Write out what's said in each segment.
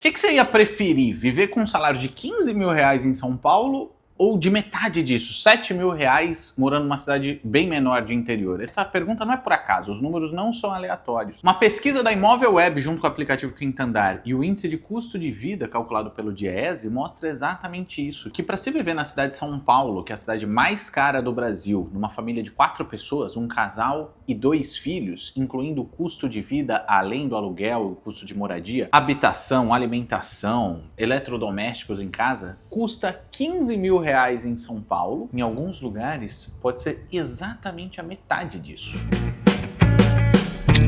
que você ia preferir? Viver com um salário de 15 mil reais em São Paulo ou de metade disso, 7 mil reais, morando numa cidade bem menor de interior? Essa pergunta não é por acaso, os números não são aleatórios. Uma pesquisa da Imóvel Web junto com o aplicativo Quinto Andar e o índice de custo de vida calculado pelo Diese mostra exatamente isso, que para se viver na cidade de São Paulo, que é a cidade mais cara do Brasil, numa família de 4 pessoas, um casal e 2 filhos, incluindo o custo de vida além do aluguel, o custo de moradia, habitação, alimentação, eletrodomésticos em casa, custa 15 mil reais em São Paulo. Em alguns lugares pode ser exatamente a metade disso.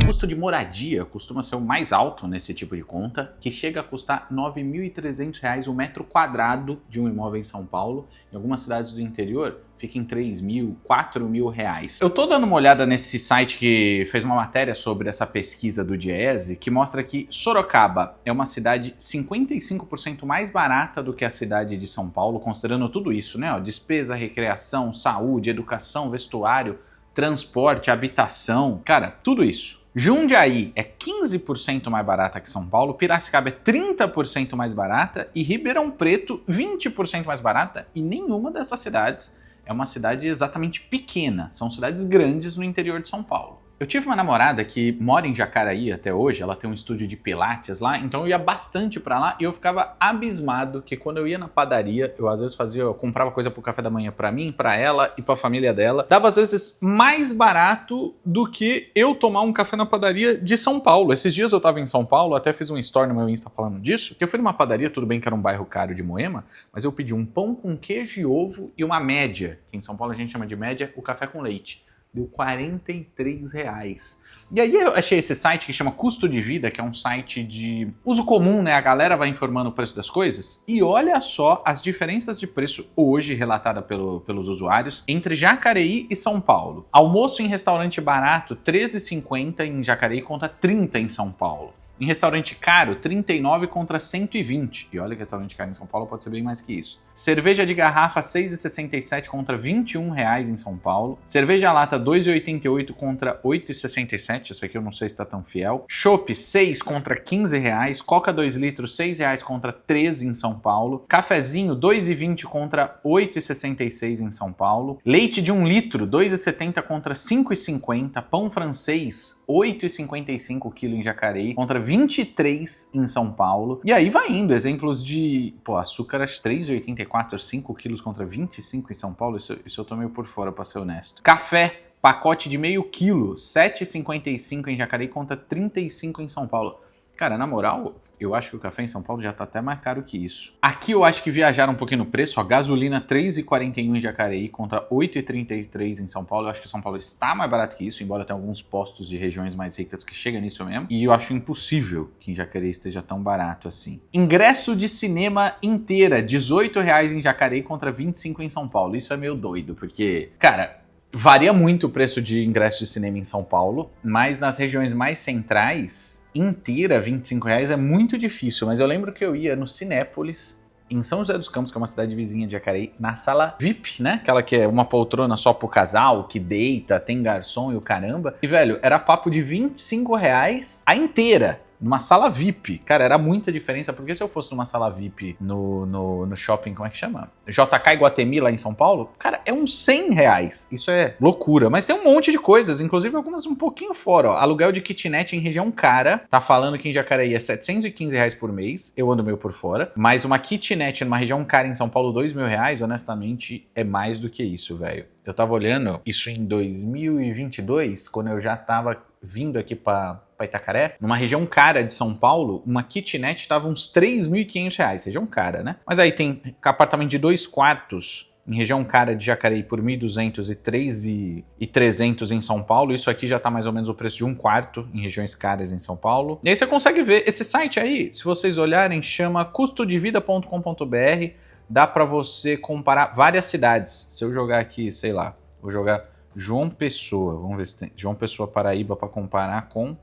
O custo de moradia costuma ser o mais alto nesse tipo de conta, que chega a custar R$ 9.300 o metro quadrado de um imóvel em São Paulo. Em algumas cidades do interior fica em 3 mil, 4 mil reais. Eu tô dando uma olhada nesse site que fez uma matéria sobre essa pesquisa do Diese, que mostra que Sorocaba é uma cidade 55% mais barata do que a cidade de São Paulo, considerando tudo isso, né? Ó, despesa, recreação, saúde, educação, vestuário, transporte, habitação, cara, tudo isso. Jundiaí é 15% mais barata que São Paulo, Piracicaba é 30% mais barata e Ribeirão Preto 20% mais barata, e nenhuma dessas cidades é uma cidade exatamente pequena, são cidades grandes no interior de São Paulo. Eu tive uma namorada que mora em Jacaraí até hoje, ela tem um estúdio de pilates lá, então eu ia bastante pra lá e eu ficava abismado que quando eu ia na padaria, eu às vezes eu comprava coisa pro café da manhã pra mim, pra ela e pra família dela, dava às vezes mais barato do que eu tomar um café na padaria de São Paulo. Esses dias eu tava em São Paulo, até fiz um story no meu Insta falando disso, que eu fui numa padaria, tudo bem que era um bairro caro de Moema, mas eu pedi um pão com queijo e ovo e uma média, que em São Paulo a gente chama de média, o café com leite. Deu R$43. E aí eu achei esse site que chama Custo de Vida, que é um site de uso comum, né? A galera vai informando o preço das coisas. E olha só as diferenças de preço hoje relatada pelos usuários entre Jacareí e São Paulo. Almoço em restaurante barato, R$13,50 em Jacareí contra R$30 em São Paulo. Em restaurante caro, 39 contra 120. E olha que restaurante caro em São Paulo pode ser bem mais que isso. Cerveja de garrafa, 6,67 contra 21 reais em São Paulo. Cerveja lata, 2,88 contra 8,67. Isso aqui eu não sei se está tão fiel. Chopp, 6 contra 15 reais. Coca 2 litros, 6 reais contra 13 em São Paulo. Cafezinho, 2,20 contra 8,66 em São Paulo. Leite de 1 litro, 2,70 contra 5,50. Pão francês, 8,55 o quilo em Jacareí contra 23 em São Paulo. E aí vai indo, exemplos de, açúcar, acho 3,84, 5 quilos contra 25 em São Paulo, isso eu tô meio por fora, pra ser honesto. Café, pacote de meio quilo, 7,55 em Jacareí contra 35 em São Paulo. Cara, na moral, eu acho que o café em São Paulo já tá até mais caro que isso. Aqui eu acho que viajaram um pouquinho no preço, ó, gasolina 3,41 em Jacareí contra 8,33 em São Paulo. Eu acho que São Paulo está mais barato que isso, embora tenha alguns postos de regiões mais ricas que chegam nisso mesmo. E eu acho impossível que em Jacareí esteja tão barato assim. Ingresso de cinema inteira, R$18 em Jacareí contra 25 em São Paulo. Isso é meio doido, porque, cara, varia muito o preço de ingresso de cinema em São Paulo, mas nas regiões mais centrais, inteira, R$25 é muito difícil. Mas eu lembro que eu ia no Cinépolis, em São José dos Campos, que é uma cidade vizinha de Jacareí, na sala VIP, né? Aquela que é uma poltrona só pro casal, que deita, tem garçom e o caramba. E, velho, era papo de R$25 a inteira. Numa sala VIP. Cara, era muita diferença, porque se eu fosse numa sala VIP no shopping, como é que chama? JK Iguatemi, lá em São Paulo, cara, é uns R$100. Isso é loucura. Mas tem um monte de coisas, inclusive algumas um pouquinho fora, ó. Aluguel de kitnet em região cara, tá falando que em Jacareí é R$715 por mês, eu ando meio por fora, mas uma kitnet numa região cara em São Paulo, R$2.000, honestamente, é mais do que isso, velho. Eu tava olhando isso em 2022, quando eu já tava vindo aqui pra Itacaré, numa região cara de São Paulo, uma kitnet tava uns R$3.500, região cara, né? Mas aí tem apartamento de 2 quartos em região cara de Jacareí por 1.200 e 3.300 em São Paulo. Isso aqui já tá mais ou menos o preço de 1 quarto em regiões caras em São Paulo. E aí você consegue ver, esse site aí, se vocês olharem, chama custodevida.com.br. Dá pra você comparar várias cidades. Se eu jogar aqui, sei lá, vou jogar João Pessoa, vamos ver se tem João Pessoa, Paraíba, pra comparar com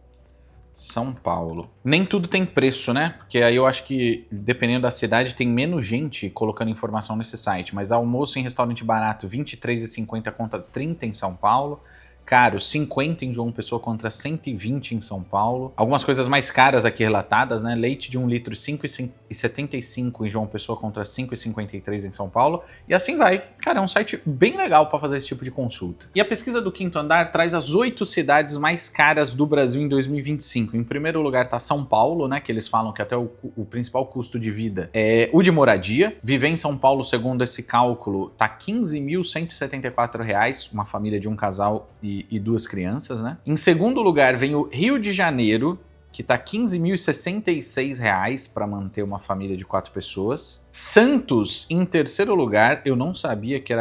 São Paulo. Nem tudo tem preço, né? Porque aí eu acho que, dependendo da cidade, tem menos gente colocando informação nesse site. Mas almoço em restaurante barato, R$23,50 contra 30 em São Paulo. caro, 50 em João Pessoa contra 120 em São Paulo. Algumas coisas mais caras aqui relatadas, né? Leite de 1 litro, 5,75 em João Pessoa contra 5,53 em São Paulo. E assim vai. Cara, é um site bem legal para fazer esse tipo de consulta. E a pesquisa do Quinto Andar traz as 8 cidades mais caras do Brasil em 2025. Em primeiro lugar tá São Paulo, né? Que eles falam que até o principal custo de vida é o de moradia. Viver em São Paulo, segundo esse cálculo, tá R$ 15.174, uma família de um casal e 2 crianças, né? Em segundo lugar vem o Rio de Janeiro, que tá R$ 15.066 para manter uma família de 4 pessoas. Santos, em terceiro lugar, eu não sabia que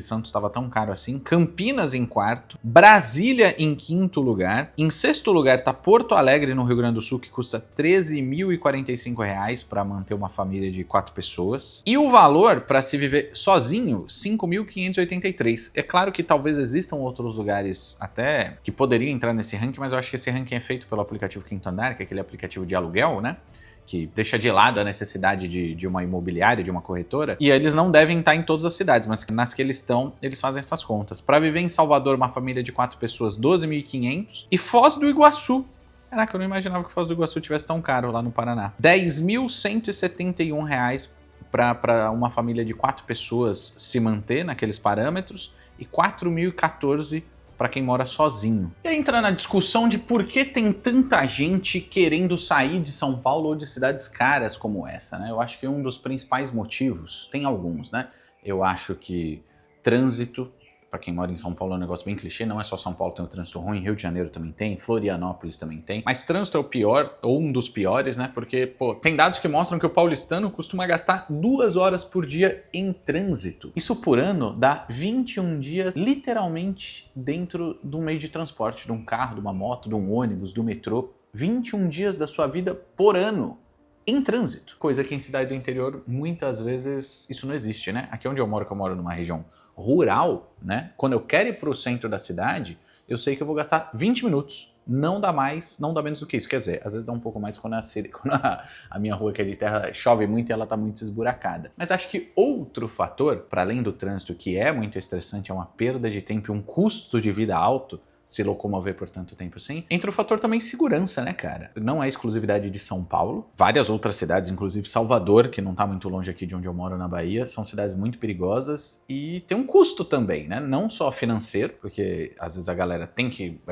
Santos estava tão caro assim. Campinas em quarto. Brasília em quinto lugar. Em sexto lugar tá Porto Alegre, no Rio Grande do Sul, que custa R$ 13.045 para manter uma família de 4 pessoas. E o valor para se viver sozinho, R$ 5.583. É claro que talvez existam outros lugares até que poderiam entrar nesse ranking, mas eu acho que esse ranking é feito pelo aplicativo Quinto Andar, que é aquele aplicativo de aluguel, né? Que deixa de lado a necessidade de uma imobiliária, de uma corretora, e eles não devem estar em todas as cidades, mas nas que eles estão, eles fazem essas contas. Para viver em Salvador, uma família de 4 pessoas, R$ 12.500, e Foz do Iguaçu. Caraca, eu não imaginava que Foz do Iguaçu tivesse tão caro lá no Paraná. R$ 10.171 para uma família de 4 pessoas se manter naqueles parâmetros, e R$ 4.014 para quem mora sozinho. E aí entra na discussão de por que tem tanta gente querendo sair de São Paulo ou de cidades caras como essa, né? Eu acho que um dos principais motivos, tem alguns, né? Eu acho que trânsito, para quem mora em São Paulo é um negócio bem clichê, não é só São Paulo tem o trânsito ruim, Rio de Janeiro também tem, Florianópolis também tem, mas trânsito é o pior, ou um dos piores, né, porque, pô, tem dados que mostram que o paulistano costuma gastar 2 horas por dia em trânsito. Isso por ano dá 21 dias, literalmente, dentro de um meio de transporte, de um carro, de uma moto, de um ônibus, do metrô, 21 dias da sua vida por ano em trânsito. Coisa que em cidade do interior, muitas vezes, isso não existe, né? Aqui onde eu moro numa região rural, né? Quando eu quero ir para o centro da cidade, eu sei que eu vou gastar 20 minutos. Não dá mais, não dá menos do que isso. Quer dizer, às vezes dá um pouco mais quando a minha rua, que é de terra, chove muito e ela tá muito esburacada. Mas acho que outro fator, para além do trânsito, que é muito estressante, é uma perda de tempo e um custo de vida alto, se locomover por tanto tempo assim, entra o fator também segurança, né, cara? Não é exclusividade de São Paulo. Várias outras cidades, inclusive Salvador, que não tá muito longe aqui de onde eu moro, na Bahia, são cidades muito perigosas e tem um custo também, né? Não só financeiro, porque às vezes a galera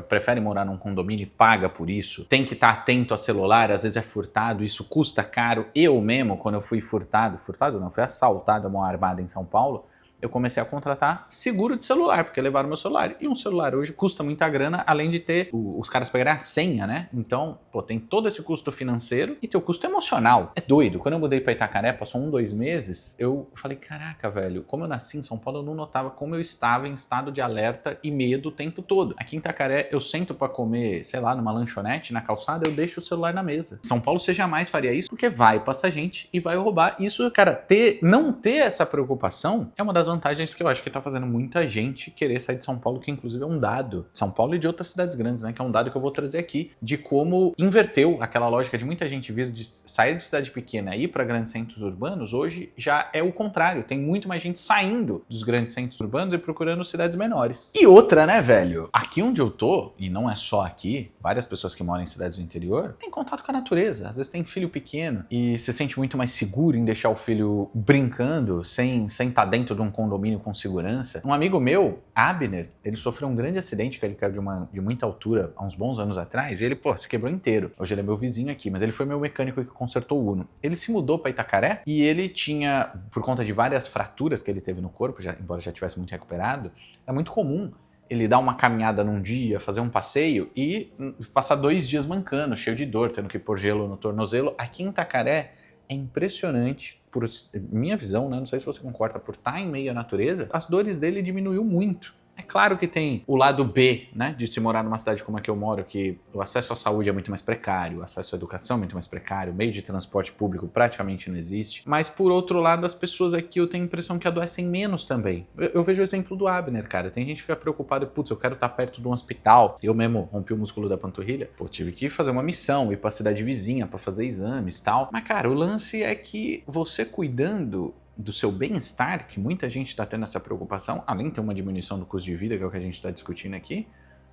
prefere morar num condomínio e paga por isso, tem que estar atento a celular, às vezes é furtado, isso custa caro. Eu mesmo, quando eu fui fui assaltado a mão armada em São Paulo, eu comecei a contratar seguro de celular, porque levaram meu celular. E um celular hoje custa muita grana, além de ter os caras pegarem a senha, né? Então, pô, tem todo esse custo financeiro e tem o custo emocional. É doido. Quando eu mudei pra Itacaré, passou 2 meses, eu falei, caraca, velho, como eu nasci em São Paulo, eu não notava como eu estava em estado de alerta e medo o tempo todo. Aqui em Itacaré, eu sento pra comer, sei lá, numa lanchonete, na calçada, eu deixo o celular na mesa. São Paulo, você jamais faria isso, porque vai passar gente e vai roubar. Isso, cara, não ter essa preocupação é uma das vantagens que eu acho que tá fazendo muita gente querer sair de São Paulo, que inclusive é um dado de São Paulo e de outras cidades grandes, né? Que é um dado que eu vou trazer aqui, de como inverteu aquela lógica de muita gente vir de sair de cidade pequena e ir para grandes centros urbanos. Hoje já é o contrário, tem muito mais gente saindo dos grandes centros urbanos e procurando cidades menores. E outra, né, velho? Aqui onde eu tô, e não é só aqui, várias pessoas que moram em cidades do interior têm contato com a natureza. Às vezes tem filho pequeno e se sente muito mais seguro em deixar o filho brincando sem estar dentro de um condomínio com segurança. Um amigo meu, Abner, ele sofreu um grande acidente, que ele caiu de muita altura há uns bons anos atrás, e ele, pô, se quebrou inteiro. Hoje ele é meu vizinho aqui, mas ele foi meu mecânico que consertou o Uno. Ele se mudou para Itacaré e ele tinha, por conta de várias fraturas que ele teve no corpo, embora já tivesse muito recuperado, é muito comum ele dar uma caminhada num dia, fazer um passeio e passar 2 dias mancando, cheio de dor, tendo que pôr gelo no tornozelo. Aqui em Itacaré é impressionante, por minha visão, né? Não sei se você concorda, por estar em meio à natureza, as dores dele diminuiu muito. É claro que tem o lado B, né, de se morar numa cidade como a que eu moro, que o acesso à saúde é muito mais precário, o acesso à educação é muito mais precário, o meio de transporte público praticamente não existe. Mas, por outro lado, as pessoas aqui eu tenho a impressão que adoecem menos também. Eu vejo o exemplo do Abner, cara. Tem gente que fica preocupada, putz, eu quero estar perto de um hospital. Eu mesmo rompi o músculo da panturrilha. Pô, tive que fazer uma missão, ir pra cidade vizinha pra fazer exames e tal. Mas, cara, o lance é que você cuidando do seu bem-estar, que muita gente está tendo essa preocupação, além de ter uma diminuição do custo de vida, que é o que a gente está discutindo aqui,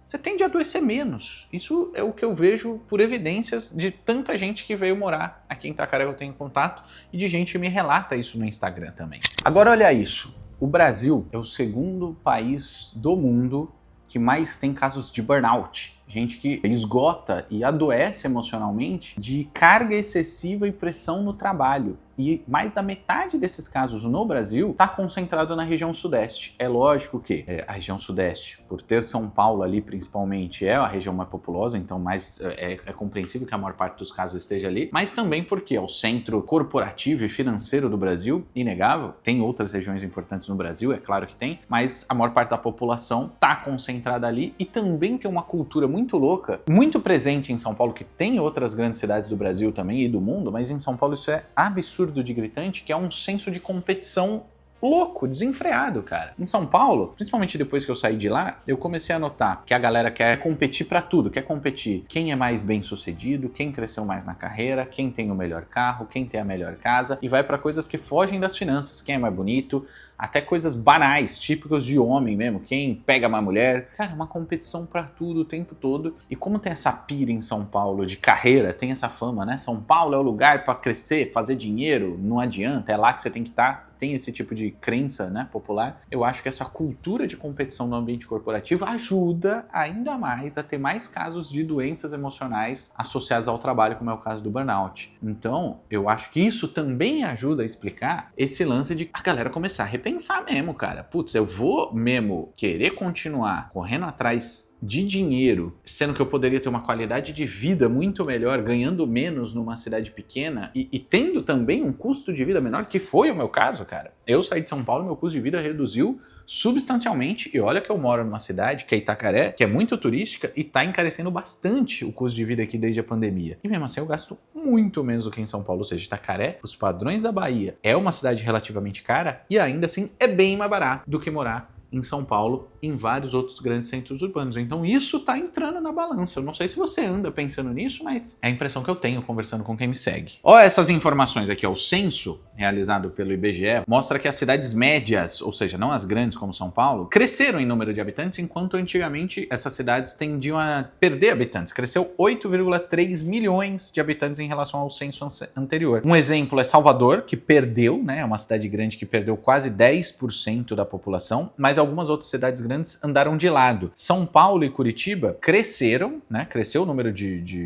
você tende a adoecer menos. Isso é o que eu vejo por evidências de tanta gente que veio morar aqui em Itacaré, eu tenho contato, e de gente que me relata isso no Instagram também. Agora olha isso, o Brasil é o segundo país do mundo que mais tem casos de burnout. Gente que esgota e adoece emocionalmente de carga excessiva e pressão no trabalho. E mais da metade desses casos no Brasil está concentrado na região sudeste. É lógico que a região sudeste, por ter São Paulo ali principalmente, é a região mais populosa, então é compreensível que a maior parte dos casos esteja ali, mas também porque é o centro corporativo e financeiro do Brasil, inegável. Tem outras regiões importantes no Brasil, é claro que tem, mas a maior parte da população está concentrada ali e também tem uma cultura muito louca, muito presente em São Paulo, que tem outras grandes cidades do Brasil também e do mundo, mas em São Paulo isso é absurdo de gritante, que é um senso de competição louco, desenfreado, cara. Em São Paulo, principalmente depois que eu saí de lá, eu comecei a notar que a galera quer competir pra tudo, quer competir quem é mais bem sucedido, quem cresceu mais na carreira, quem tem o melhor carro, quem tem a melhor casa, e vai pra coisas que fogem das finanças, quem é mais bonito, até coisas banais, típicas de homem mesmo, quem pega mais mulher. Cara, uma competição pra tudo o tempo todo. E como tem essa pira em São Paulo de carreira, tem essa fama, né? São Paulo é o lugar pra crescer, fazer dinheiro, não adianta, é lá que você tem que estar. Tem esse tipo de crença, né, popular. Eu acho que essa cultura de competição no ambiente corporativo ajuda ainda mais a ter mais casos de doenças emocionais associadas ao trabalho, como é o caso do burnout. Então, eu acho que isso também ajuda a explicar esse lance de a galera começar a repensar mesmo, cara. Putz, eu vou mesmo querer continuar correndo atrás de dinheiro, sendo que eu poderia ter uma qualidade de vida muito melhor, ganhando menos numa cidade pequena e tendo também um custo de vida menor, que foi o meu caso, cara. Eu saí de São Paulo, meu custo de vida reduziu substancialmente, e olha que eu moro numa cidade, que é Itacaré, que é muito turística e tá encarecendo bastante o custo de vida aqui desde a pandemia. E mesmo assim eu gasto muito menos do que em São Paulo, ou seja, Itacaré, os padrões da Bahia, é uma cidade relativamente cara e ainda assim é bem mais barato do que morar em São Paulo, em vários outros grandes centros urbanos. Então isso tá entrando na balança. Eu não sei se você anda pensando nisso, mas é a impressão que eu tenho conversando com quem me segue. Olha essas informações aqui, ó. O censo realizado pelo IBGE mostra que as cidades médias, ou seja, não as grandes como São Paulo, cresceram em número de habitantes, enquanto antigamente essas cidades tendiam a perder habitantes. Cresceu 8,3 milhões de habitantes em relação ao censo anterior. Um exemplo é Salvador, que perdeu, né? É uma cidade grande que perdeu quase 10% da população, mas algumas outras cidades grandes andaram de lado. São Paulo e Curitiba cresceram, né? Cresceu o número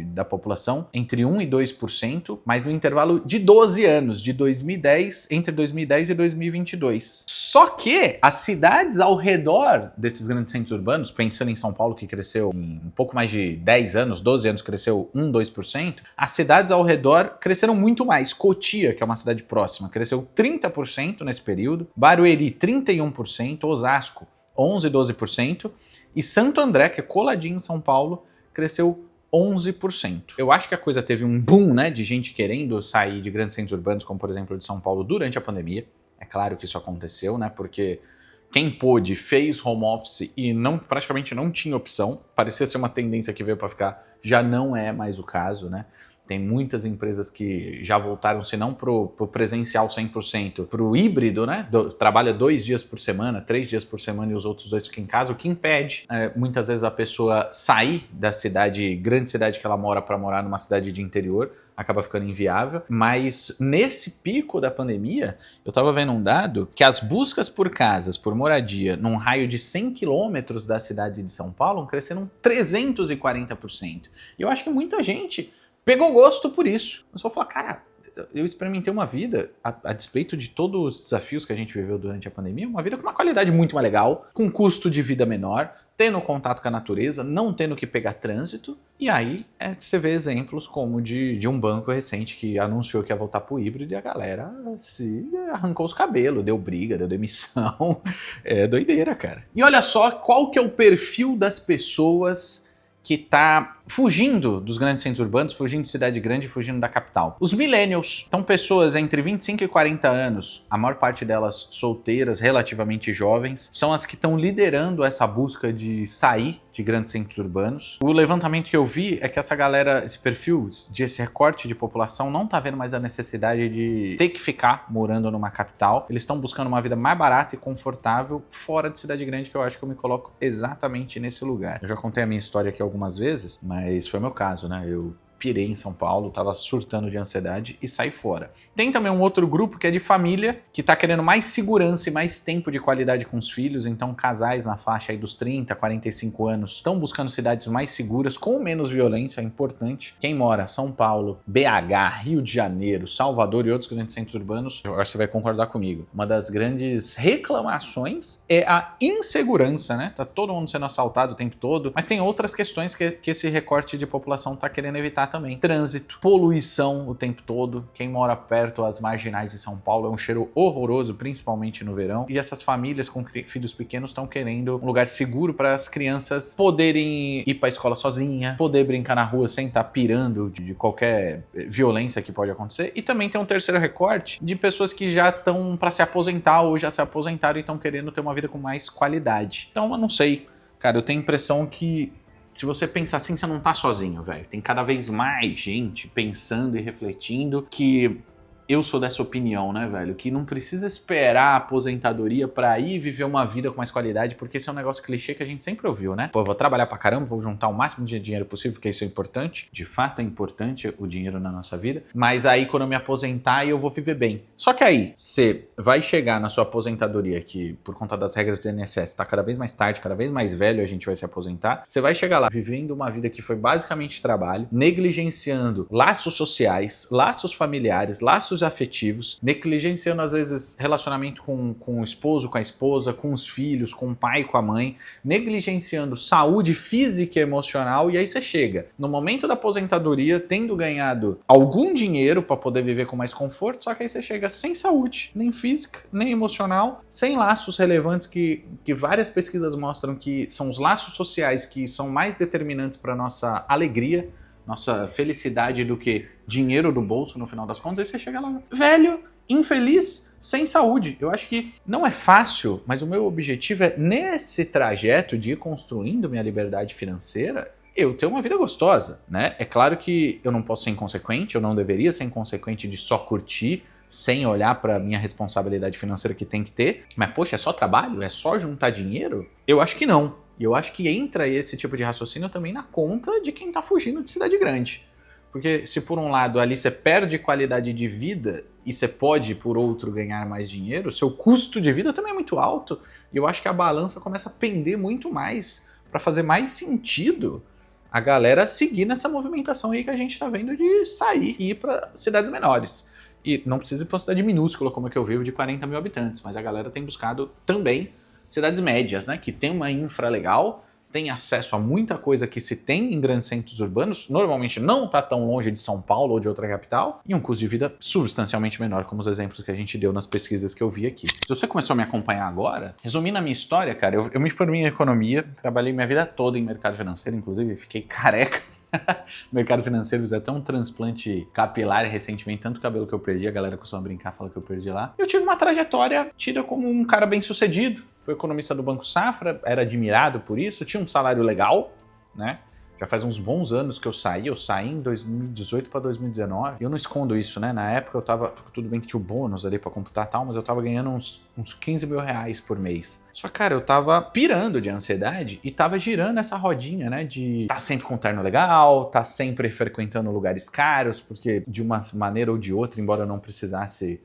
da população entre 1% e 2%, mas no intervalo de 12 anos, de 2010, entre 2010 e 2022. Só que as cidades ao redor desses grandes centros urbanos, pensando em São Paulo, que cresceu em um pouco mais de 10 anos, 12 anos, cresceu 1%, 2%, as cidades ao redor cresceram muito mais. Cotia, que é uma cidade próxima, cresceu 30% nesse período, Barueri 31%, Osasco 11%, 12%, e Santo André, que é coladinho em São Paulo, cresceu 11%. Eu acho que a coisa teve um boom, né, de gente querendo sair de grandes centros urbanos, como por exemplo de São Paulo, durante a pandemia. É claro que isso aconteceu, né, porque quem pôde fez home office e praticamente não tinha opção. Parecia ser uma tendência que veio para ficar, já não é mais o caso, né? Tem muitas empresas que já voltaram, se não pro presencial 100%, pro híbrido, né? Trabalha 2 dias por semana, 3 dias por semana e os outros 2 ficam em casa, o que impede muitas vezes a pessoa sair da cidade, grande cidade que ela mora, para morar numa cidade de interior, acaba ficando inviável. Mas nesse pico da pandemia, eu tava vendo um dado que as buscas por casas, por moradia, num raio de 100 quilômetros da cidade de São Paulo, cresceram 340%. E eu acho que muita gente pegou gosto por isso. Eu só falo, cara, eu experimentei uma vida, a despeito de todos os desafios que a gente viveu durante a pandemia, uma vida com uma qualidade muito mais legal, com custo de vida menor, tendo contato com a natureza, não tendo que pegar trânsito. E aí você vê exemplos como de um banco recente que anunciou que ia voltar pro híbrido e a galera se arrancou os cabelos, deu briga, deu demissão. É doideira, cara. E olha só qual que é o perfil das pessoas que tá fugindo dos grandes centros urbanos, fugindo de cidade grande, fugindo da capital. Os millennials, então pessoas entre 25 e 40 anos, a maior parte delas solteiras, relativamente jovens, são as que estão liderando essa busca de sair de grandes centros urbanos. O levantamento que eu vi é que essa galera, esse perfil, esse recorte de população não tá vendo mais a necessidade de ter que ficar morando numa capital. Eles estão buscando uma vida mais barata e confortável fora de cidade grande, que eu acho que eu me coloco exatamente nesse lugar. Eu já contei a minha história aqui algumas vezes, mas foi meu caso, né? Eu pirei em São Paulo, tava surtando de ansiedade e saí fora. Tem também um outro grupo que é de família, que tá querendo mais segurança e mais tempo de qualidade com os filhos, então casais na faixa aí dos 30, 45 anos estão buscando cidades mais seguras, com menos violência, é importante. Quem mora em São Paulo, BH, Rio de Janeiro, Salvador e outros grandes centros urbanos, eu acho que você vai concordar comigo. Uma das grandes reclamações é a insegurança, né? Tá todo mundo sendo assaltado o tempo todo, mas tem outras questões que esse recorte de população tá querendo evitar também. Trânsito, poluição o tempo todo. Quem mora perto às marginais de São Paulo é um cheiro horroroso, principalmente no verão. E essas famílias com filhos pequenos estão querendo um lugar seguro para as crianças poderem ir para a escola sozinha, poder brincar na rua sem estar pirando de qualquer violência que pode acontecer. E também tem um terceiro recorte de pessoas que já estão para se aposentar ou já se aposentaram e estão querendo ter uma vida com mais qualidade. Então eu não sei, cara, eu tenho a impressão que se você pensar assim, você não tá sozinho, velho. Tem cada vez mais gente pensando e refletindo que eu sou dessa opinião, né, velho? Que não precisa esperar a aposentadoria pra ir viver uma vida com mais qualidade, porque esse é um negócio clichê que a gente sempre ouviu, né? Pô, eu vou trabalhar pra caramba, vou juntar o máximo de dinheiro possível, porque isso é importante. De fato é importante o dinheiro na nossa vida. Mas aí, quando eu me aposentar, eu vou viver bem. Só que aí, você vai chegar na sua aposentadoria, que por conta das regras do INSS tá cada vez mais tarde, cada vez mais velho, a gente vai se aposentar. Você vai chegar lá vivendo uma vida que foi basicamente trabalho, negligenciando laços sociais, laços familiares, laços afetivos, negligenciando às vezes relacionamento com o esposo, com a esposa, com os filhos, com o pai, com a mãe, negligenciando saúde física e emocional, e aí você chega no momento da aposentadoria tendo ganhado algum dinheiro para poder viver com mais conforto, só que aí você chega sem saúde, nem física, nem emocional, sem laços relevantes que várias pesquisas mostram que são os laços sociais que são mais determinantes para nossa alegria, nossa felicidade do que dinheiro do bolso no final das contas. Aí você chega lá, velho, infeliz, sem saúde. Eu acho que não é fácil, mas o meu objetivo é, nesse trajeto de ir construindo minha liberdade financeira, eu ter uma vida gostosa, né? É claro que eu não posso ser inconsequente, eu não deveria ser inconsequente de só curtir, sem olhar para minha responsabilidade financeira que tem que ter. Mas, poxa, é só trabalho? É só juntar dinheiro? Eu acho que não. E eu acho que entra esse tipo de raciocínio também na conta de quem tá fugindo de cidade grande. Porque se por um lado ali você perde qualidade de vida e você pode, por outro, ganhar mais dinheiro, seu custo de vida também é muito alto. E eu acho que a balança começa a pender muito mais para fazer mais sentido a galera seguir nessa movimentação aí que a gente tá vendo de sair e ir para cidades menores. E não precisa ir para uma cidade minúscula como é que eu vivo de 40 mil habitantes, mas a galera tem buscado também cidades médias, né, que tem uma infra legal, tem acesso a muita coisa que se tem em grandes centros urbanos, normalmente não está tão longe de São Paulo ou de outra capital, e um custo de vida substancialmente menor, como os exemplos que a gente deu nas pesquisas que eu vi aqui. Se você começou a me acompanhar agora, resumindo a minha história, cara, eu me formei em economia, trabalhei minha vida toda em mercado financeiro, inclusive fiquei careca. O mercado financeiro fez até um transplante capilar recentemente, tanto cabelo que eu perdi, a galera costuma brincar, fala que eu perdi lá. Eu tive uma trajetória tida como um cara bem sucedido, fui economista do Banco Safra, era admirado por isso, tinha um salário legal, né? Já faz uns bons anos que eu saí em 2018 para 2019. E eu não escondo isso, né? Na época eu tava, tudo bem que tinha o bônus ali para computar e tal, mas eu tava ganhando uns 15 mil reais por mês. Só, cara, eu tava pirando de ansiedade e tava girando essa rodinha, né? De tá sempre com um terno legal, tá sempre frequentando lugares caros, porque de uma maneira ou de outra, embora eu não precisasse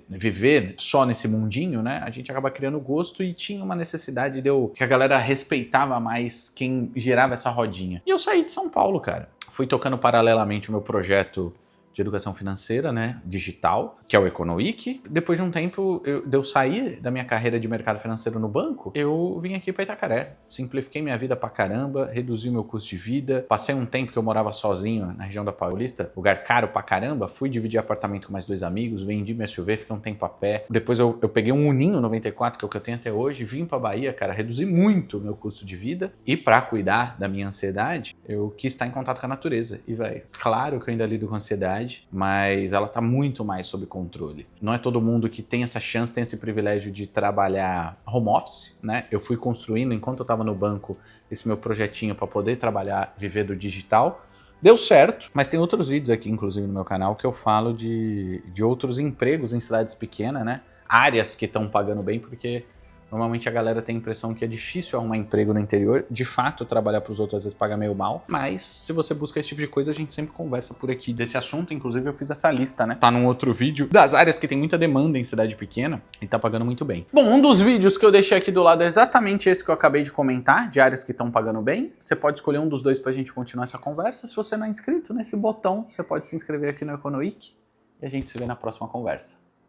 viver só nesse mundinho, né? A gente acaba criando gosto e tinha uma necessidade que a galera respeitava mais quem girava essa rodinha. E eu saí de São Paulo, cara. Fui tocando paralelamente o meu projeto de educação financeira, né, digital, que é o Econoweek. Depois de um tempo, eu saí da minha carreira de mercado financeiro no banco, eu vim aqui para Itacaré, simplifiquei minha vida pra caramba, reduzi o meu custo de vida, passei um tempo que eu morava sozinho na região da Paulista, lugar caro pra caramba, fui dividir apartamento com mais 2 amigos, vendi minha SUV, fiquei um tempo a pé. Depois eu peguei um Uninho 94, que é o que eu tenho até hoje, vim pra Bahia, cara, reduzi muito o meu custo de vida e pra cuidar da minha ansiedade, eu quis estar em contato com a natureza. E, velho, claro que eu ainda lido com ansiedade, mas ela tá muito mais sob controle. Não é todo mundo que tem essa chance, tem esse privilégio de trabalhar home office, né? Eu fui construindo, enquanto eu tava no banco, esse meu projetinho para poder trabalhar, viver do digital. Deu certo, mas tem outros vídeos aqui, inclusive, no meu canal, que eu falo de outros empregos em cidades pequenas, né? Áreas que estão pagando bem, porque normalmente a galera tem a impressão que é difícil arrumar emprego no interior. De fato, trabalhar para os outros às vezes paga meio mal. Mas se você busca esse tipo de coisa, a gente sempre conversa por aqui desse assunto. Inclusive, eu fiz essa lista, né? Tá num outro vídeo das áreas que tem muita demanda em cidade pequena e tá pagando muito bem. Bom, um dos vídeos que eu deixei aqui do lado é exatamente esse que eu acabei de comentar, de áreas que estão pagando bem. Você pode escolher um dos dois pra gente continuar essa conversa. Se você não é inscrito nesse botão, você pode se inscrever aqui no Econoweek e a gente se vê na próxima conversa.